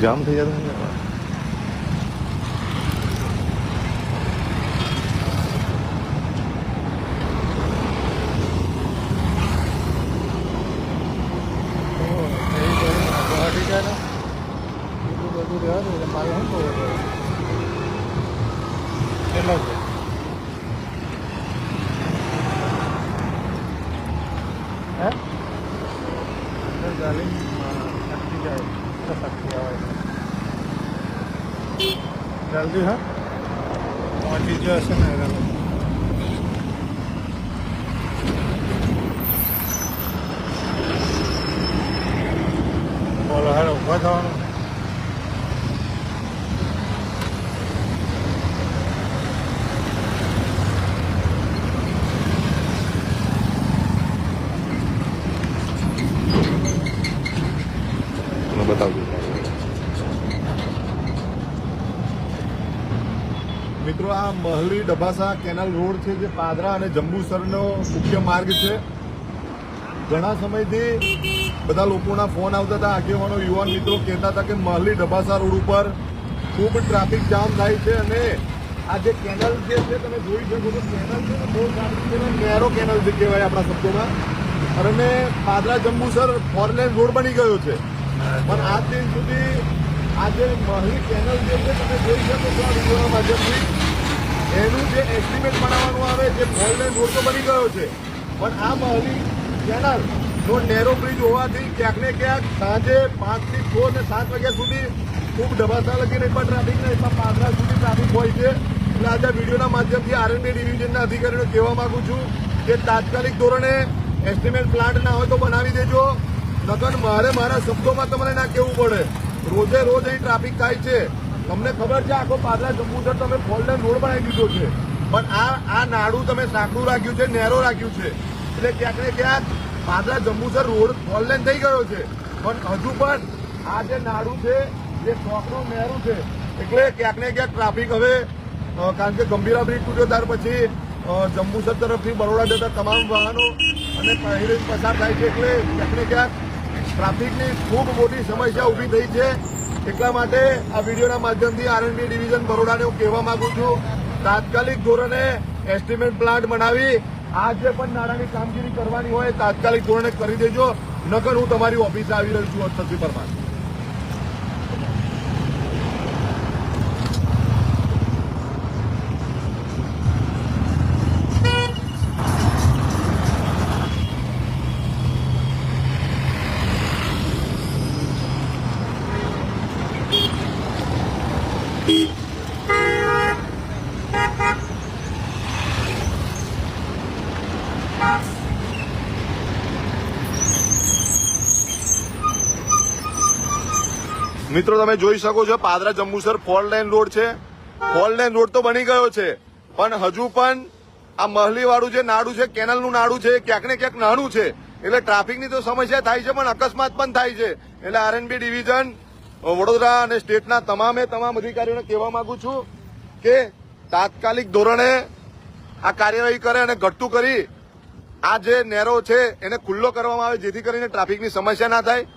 જામ થઈ જતા जल्दी हाँ पहुँची जो ऐसे नहीं बोलो हेलो बताओ બતાવજો મિત્રો આ મહલી ડબાસા કેનાલ રોડ છે જે પાદરા અને જંબુસરનો મુખ્ય માર્ગ છે ઘણા સમયથી બધા લોકોના ફોન આવતા હતા આગેવાનો યુવાન મિત્રો કહેતા હતા કે મહલી ડબાસા રોડ ઉપર ખૂબ ટ્રાફિક જામ થાય છે અને આ જે કેનાલ જે છે તમે જોઈ શકો છો કેનાલ છે ને બહુ સારી છે નેરો કેનાલ જે કહેવાય આપણા શબ્દોમાં અને પાદરા જંબુસર 4 લેન રોડ બની ગયો છે પણ આજ દિન સુધી આ જે મહલી કેનાલ જે છે તમે જોઈ શકો છો આ વિડીયોના માધ્યમથી એનું જે એસ્ટિમેટ બનાવવાનું આવે જે 4 લેન રોડ તો બની ગયો છે પણ આ મહલી કેનાલ નો નેરો બ્રિજ હોવાથી ક્યાંક ને ક્યાંક સાંજે 5 થી 6 ને 7 વાગ્યા સુધી ખૂબ ડબાસા લગીને પણ ટ્રાફિક ને પાદરા સુધી ટ્રાફિક હોય છે એટલે આજે વિડીયોના માધ્યમથી આરએનબી ડિવિઝનના અધિકારીઓને કહેવા માંગુ છું કે તાત્કાલિક ધોરણે એસ્ટિમેટ પ્લાન્ટ ના હોય તો બનાવી દેજો નકર મારે મારા શબ્દોમાં તમને ના કહેવું પડે રોજે રોજ અહીં ટ્રાફિક થાય છે તમને ખબર છે આખો પાદરા જંબુસર તમે 4 લેન રોડ બનાવી દીધો છે પણ આ નાડું તમે સાંકડું રાખ્યું છે નેરો રાખ્યું છે એટલે ક્યાંક ને ક્યાંક પાદરા જંબુસર રોડ 4 લેન થઈ ગયો છે પણ હજુ પણ આ જે નાડું છે જે ચોકનું નેરું છે એટલે ક્યાંક ને ક્યાંક ટ્રાફિક હવે કારણ કે ગંભીરા બ્રિજ તૂટ્યો ત્યાર પછી જંબુસર તરફથી બરોડા જતા તમામ વાહનો અને પહેલી પસાર થાય છે એટલે ક્યાંક ને ક્યાંક ટ્રાફિકની ખૂબ મોટી સમસ્યા ઊભી થઈ છે એટલા માટે આ વિડીયોના માધ્યમથી આરએનબી ડિવિઝન બરોડાને હું કહેવા માંગુ છું તાત્કાલિક ધોરણે એસ્ટિમેટ પ્લાન્ટ બનાવી આ જે પણ નાણાંની કામગીરી કરવાની હોય તાત્કાલિક ધોરણે કરી દેજો નકર હું તમારી ઓફિસે આવી રહ્યો છું તસવીર પરમાર મિત્રો તમે જોઈ શકો છો પાદરા જંબુસર 4 લેન રોડ છે 4 લેન રોડ તો બની ગયો છે પણ હજુ પણ આ મહલી વાળું જે નાડું છે કેનાલનું નાડું છે ક્યાંક ને ક્યાંક નાનું છે એટલે ટ્રાફિકની તો સમસ્યા થાય છે પણ અકસ્માત પણ થાય છે એટલે આરએનબી ડિવિઝન વડોદરા અને સ્ટેટના તમામ અધિકારીઓને કહેવા માંગુ છું કે તાત્કાલિક ધોરણે આ કાર્યવાહી કરે અને ઘટતું કરી આ જે નેરો છે એને ખુલ્લો કરવામાં આવે જેથી કરીને ટ્રાફિકની સમસ્યા ના થાય